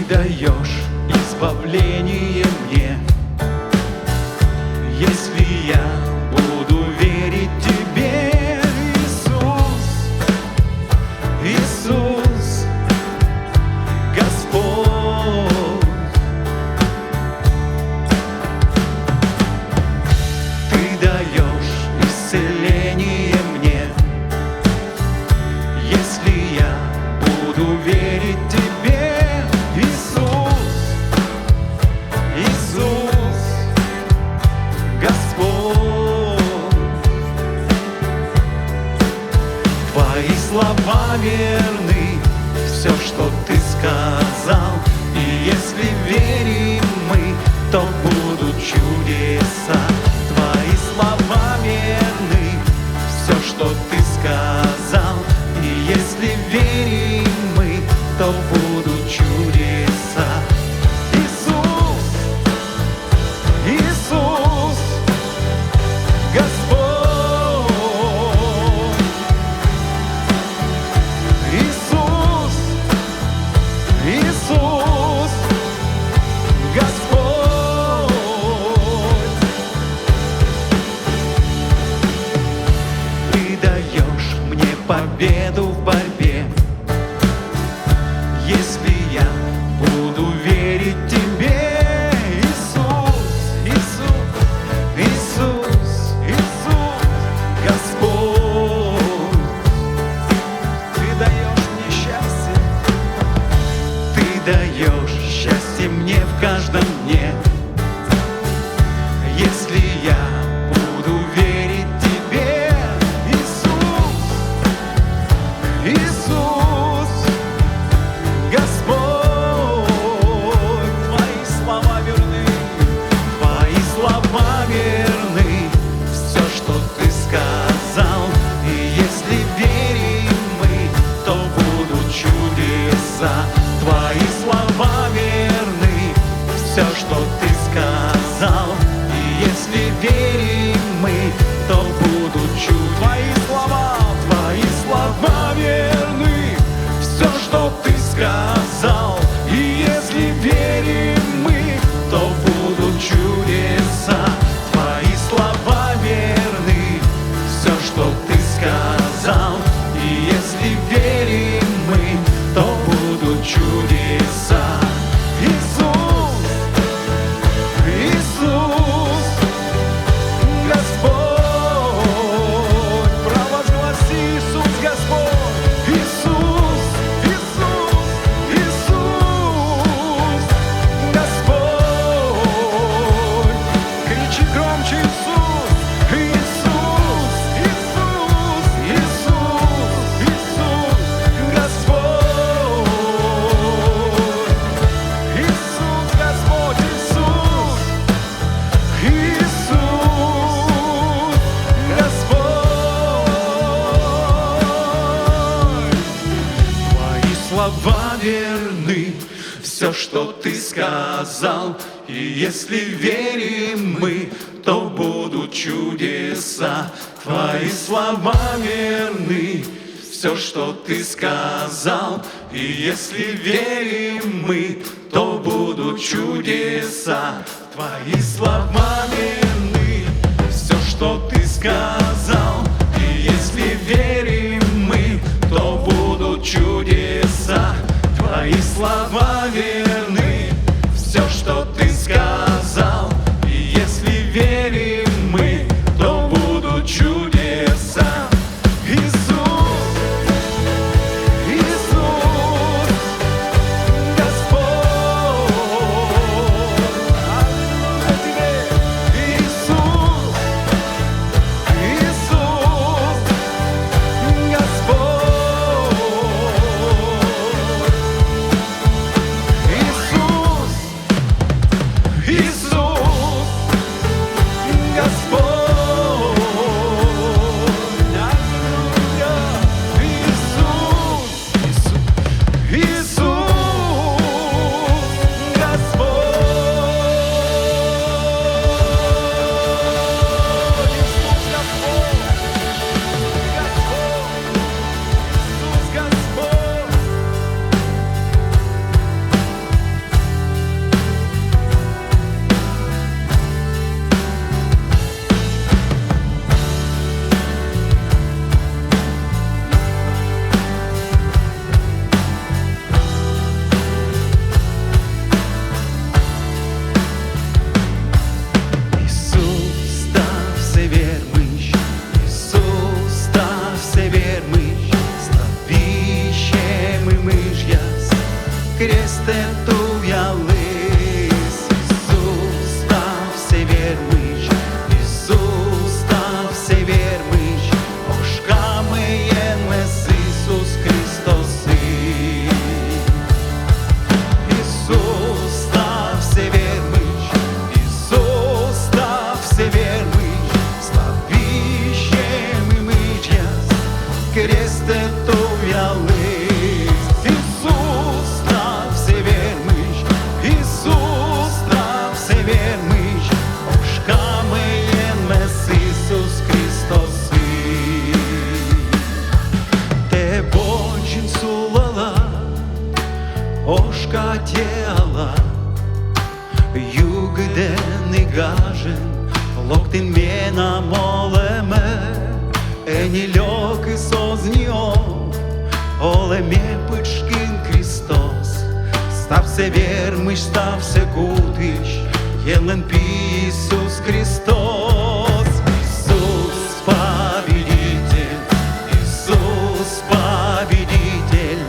даешь избавление мне, если я буду верить Тебе, Иисус, Иисус, Господь. Ты даешь исцеление мне, если я буду верить Тебе, Иисус, Иисус, Господь. Твои слова верны, все, что Ты сказал, и если верим мы, то будут чудеса. Твои слова верны, все, что Ты сказал, и если верим мы, то будут чудеса. Иисус, Иисус, Господь. Иисус, Иисус, Господь. Ты даешь мне победу в борьбе, если я буду верить Тебе, Иисус, Иисус, Иисус, Иисус, Господь. Ты даешь мне счастье, Ты даешь счастье мне в каждом дне, если я буду верить Тебе, Иисус, Иисус, Господь. Твои слова верны, Твои слова верны, все, что Ты сказал, и если верим мы, то будут чудеса. Твои слова верны, все, что Ты сказал, и если верим мы, то будут чудеса. Твои слова верны, все, что Ты сказал, и если верим мы, то будут чудеса. Твои слова верны, все, что Ты сказал, и если верим мы, то будут чудеса. Иисус, Иисус, Господь. Провозгласи: Иисус, Господь. Иисус, Иисус, Иисус, Господь. Кричи громче: Иисус, Иисус, Иисус, Иисус, Иисус, Господь. Иисус, Господь, Иисус, Иисус, Господь. Твои слова верны, все, что Ты сказал, и если верим мы, то будут чудеса. Твои слова верны, все, что Ты сказал, и если верим мы, то будут чудеса. Твои слова верны, все, что Ты сказал, и если верим мы, то будут чудеса. Твои слова верны, все, что Ты сказал, и если верим мы, то будут чудеса. Иисус, Иисус, Господь. Аллилуйя Тебе, Иисус, Иисус, Господь. крестетуялись. Исус став се вiermyś, Исус став се вiermyś, oszkamy jenes Isus Hristos Syn. Исус став се вiermyś, Исус став се вiermyś, славищем и мычас крестетуялись. Исус став се вiermyś, Исус став се вiermyś, oszkamy jenes Isus Hristos Syn. Te boncin sulala, oşka teala, Jugden i gajen, loktin mena moleme, eni lok i soznio, ole me pıçkin Kristos, stav se viermyś, stav se kutiš, jelen pi Isus Hristos. Isus победитель, Иисус победитель,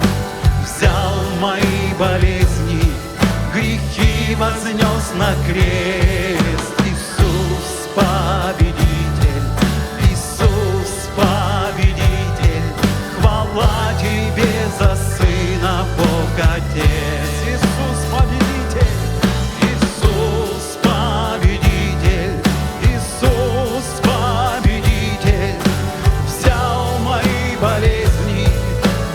взял мои болезни, грехи вознес на крест. Иисус победитель, Иисус победитель, хвала Тебе за Сына Бог Отец. Иисус победитель, Иисус победитель, Иисус победитель, взял мои болезни,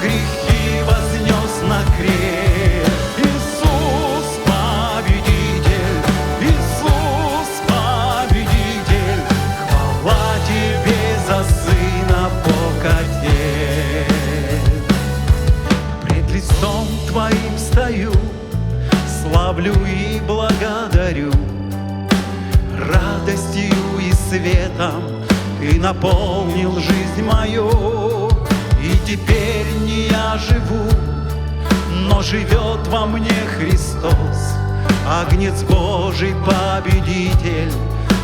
грехи вознес на крест. Иисус победитель, Иисус победитель, хвала Тебе за Сына Бог Отец. Пред лицом Твоим стою, славлю и благодарю, радостью и светом Ты наполнил жизнь мою. И теперь не я живу, но живет во мне Христос, Агнец Божий победитель,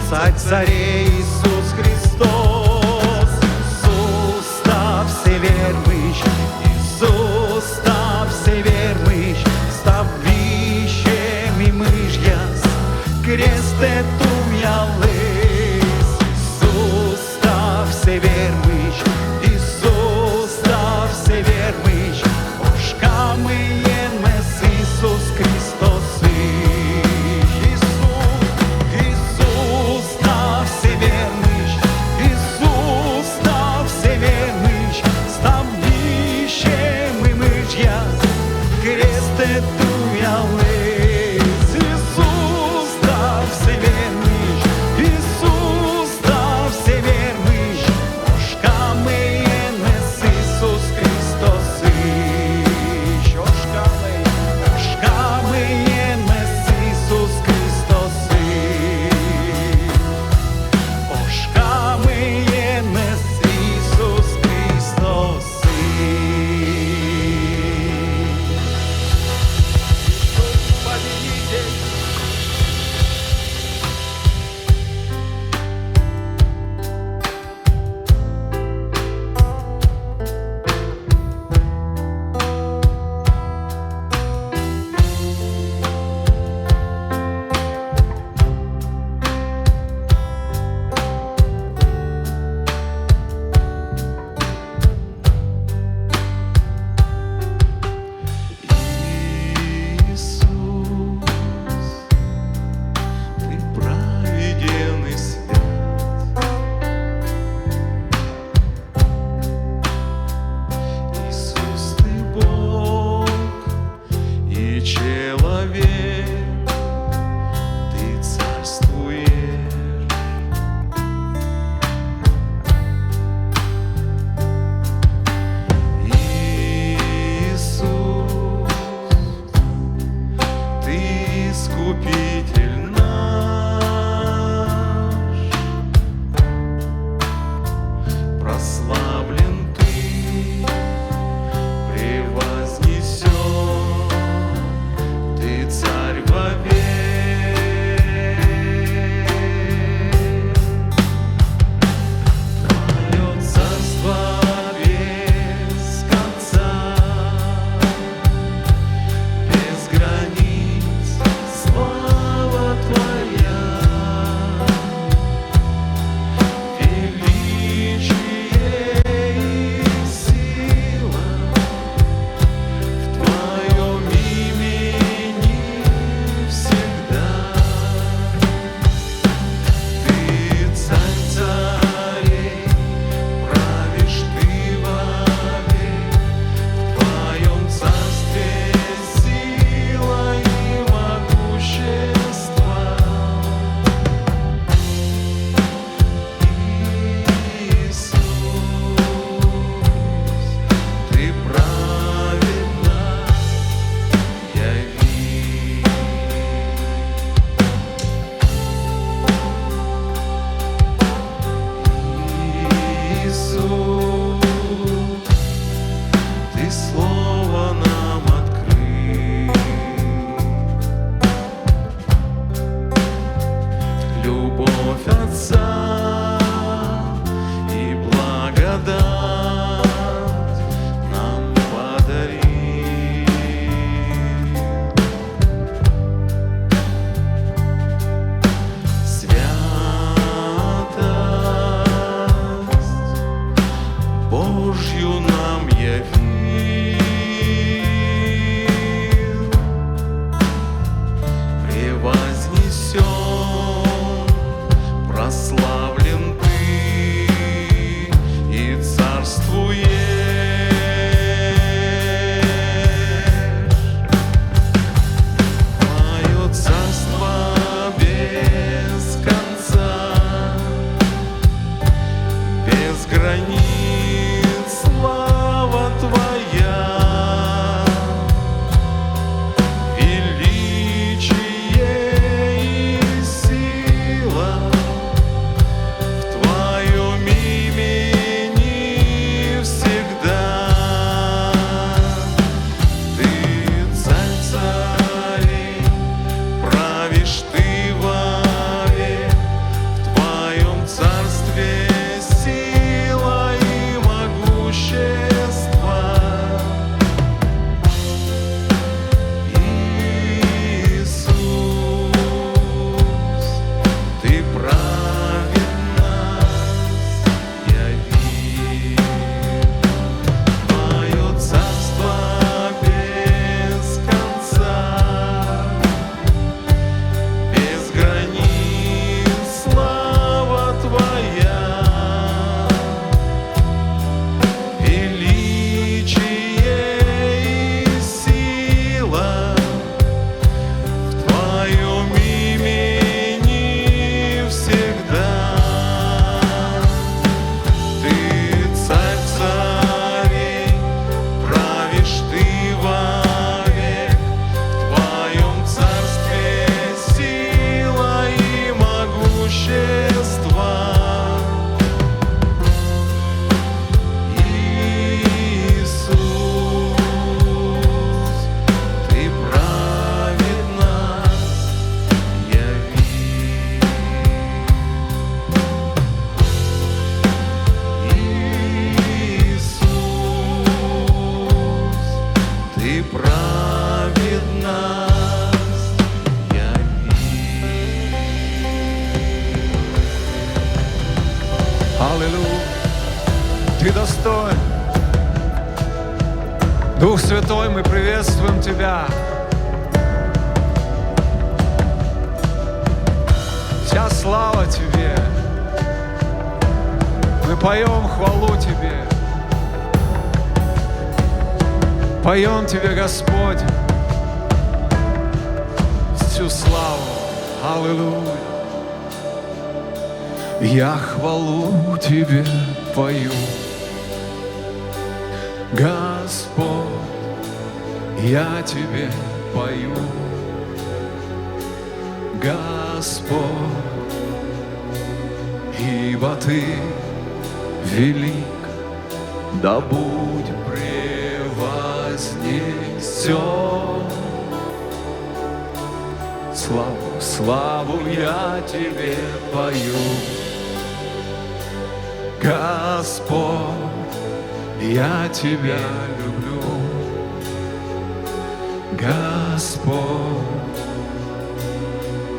Царь царей Иисус Христос. Иисус став се вiermyś, Иисус став се вiermyś, став вищем и мыжьяс, крестетуялись. Иисус став се вiermyś, Иисус став се вiermyś, oszkamy jenes Isus Hristos Syn. Иисус став се вiermyś, Иисус став се вiermyś, став вищем и мыжьяс, крестетуялись. Иисус став се вiermyś, Иисус став се вiermyś, oszkamy jenes Isus Hristos Syn. Oszkamy jenes Isus Hristos Syn. Oszkamy jenes Isus Hristos Syn. слово нам открыть. Любовь Отца и благодать нам подари. Святость Божью нам явил, превознесен, прославлен Ты и царствуешь. Твое царство без конца, без границ. Слава Твоя, величие и сила в Твоем имени всегда. Ты царь царей, правишь Ты вовек, в Твоем царстве сила и могущество. Иисус, Ты праведно яви. Твое царство без конца, без границ. Слава Твоя, величие и сила в Твоем имени всегда. Ты царь царей, правишь Ты вовек, в Твоем царстве сила и могущество. Иисус, Ты праведно яви. Иисус, Ты праведно яви. Аллилуйя! Ты достоин. Дух Святой, мы приветствуем Тебя. Вся слава Тебе. Мы поем хвалу Тебе. Поем Тебе, Господь, всю славу. Аллилуйя! Я хвалу Тебе пою, Господь, я Тебе пою, Господь, ибо Ты велик, да будь превознесен. Славу, славу я Тебе пою, Господь, я Тебя люблю, Господь,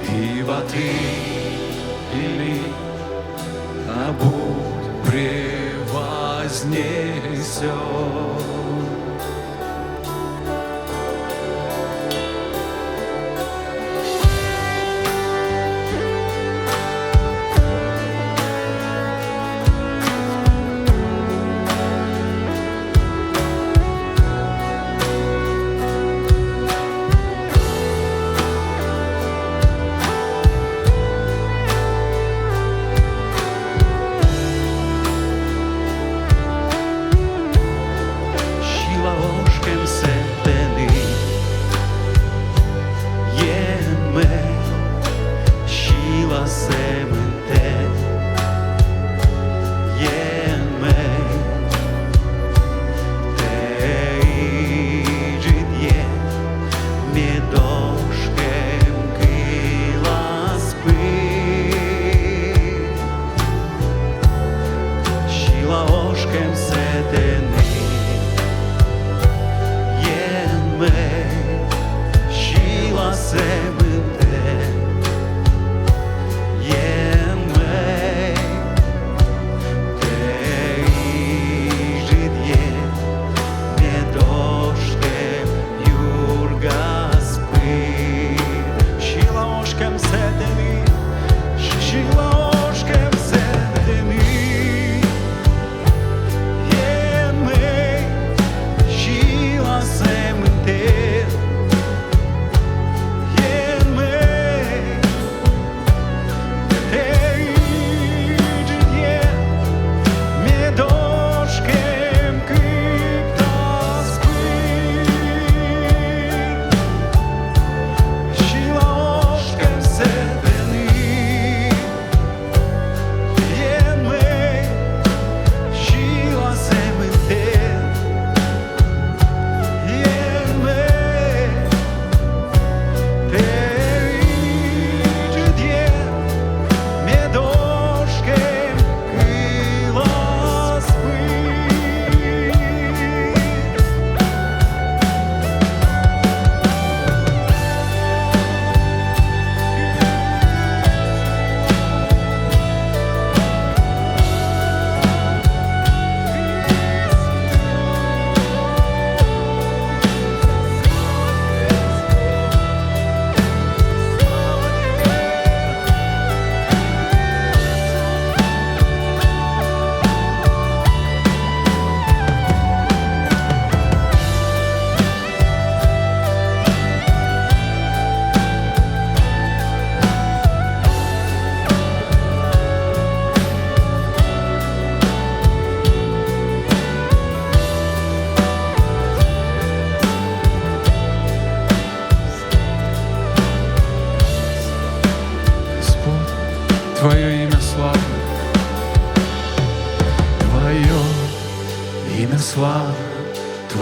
ибо Ты велик, а будь превознесен.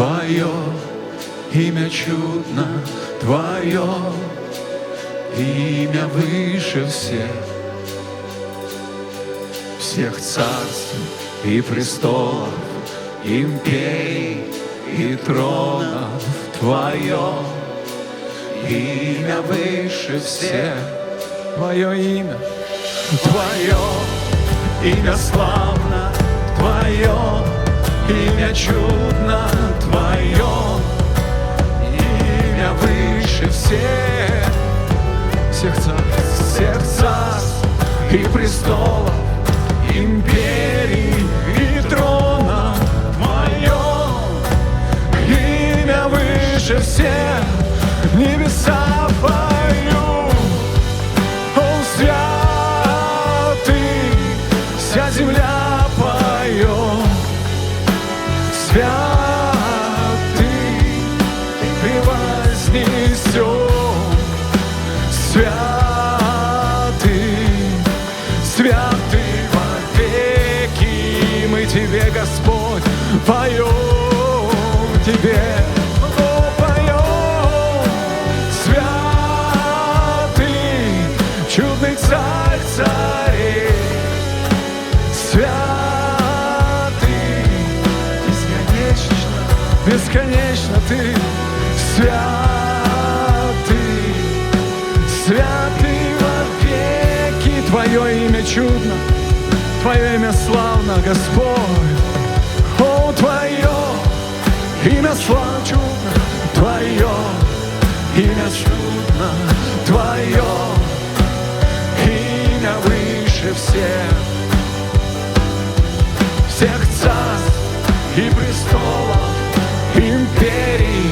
Твое имя чудно, Твое имя выше всех царств и престолов, империй и тронов. Твое имя выше всех. Твое имя славно, Твое имя чудно, Твое имя выше всех царств и престолов, империй и тронов. Твое имя выше всех. Небеса поют, Он святый, вся земля поет. Святый, превознесен, святый, святый вовеки. Мы Тебе, Господь, поем Тебе. Чудный царь царей, святый, бесконечно ты, святый, святый вовеки. Твое имя чудно, Твое имя славно, Господь. О, Твое имя славно, чудно, Твое имя чудно, Твое имя выше всех царств и престолов, империй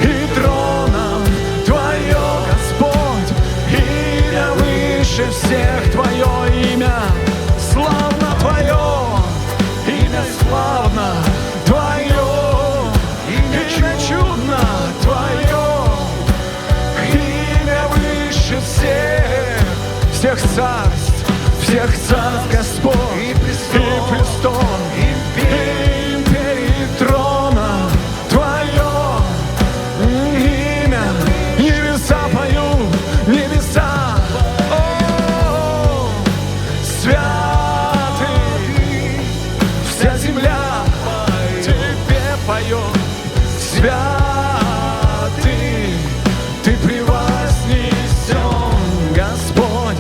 и тронов. Твое, Господь, имя выше всех. Твое имя славно, Твое имя славно, Твое имя чудно, Твое имя выше всех царств, Господь, и престол, империи, трона. Твое имя, небеса поют, небеса. О, святый, вся земля Тебе поет. Святый, Ты превознесен, Господь.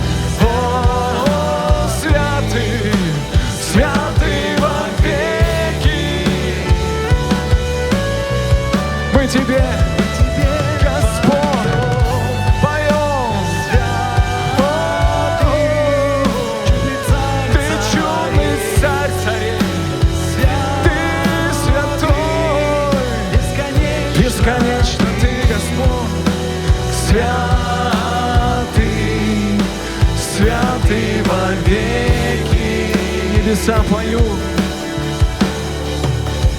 Святый вовеки. Мы Тебе, Господь, поем. Ты чудный царь царей, Ты святой, бесконечно Ты, Господь. Святый, святый вовеки. Небеса поют,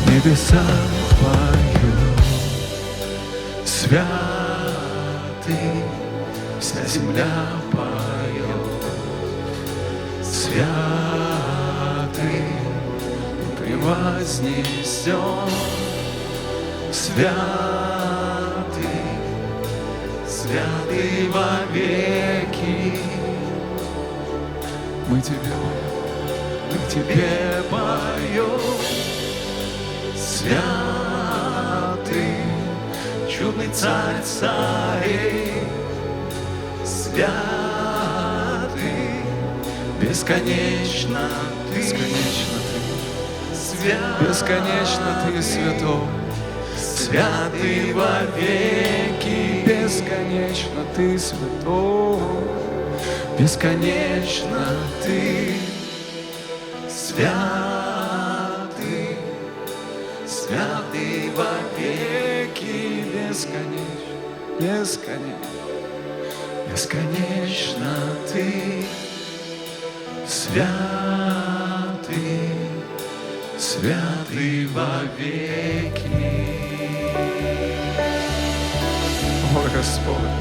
небеса поют. Святый, вся земля поет. Святый, превознесен. Святый, святый вовеки. Мы Тебе поем. Святый, чудный царь царей, святый, бесконечно Ты, бесконечно Ты святой, святый вовеки, бесконечно Ты святой, бесконечно Ты. Святый, святый вовеки, бесконечно, бесконечно Ты. Святый, святый вовеки. О, Господь.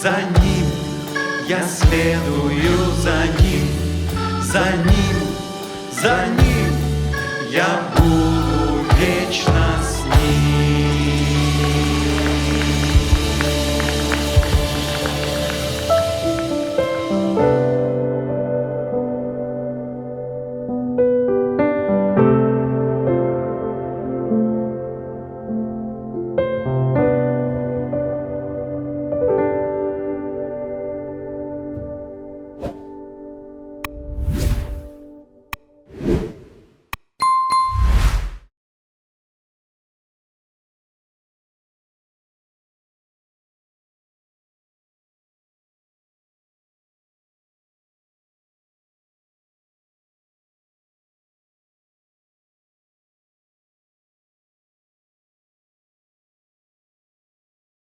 за ним, я следую за ним, за ним, за ним, я буду вечно с ним.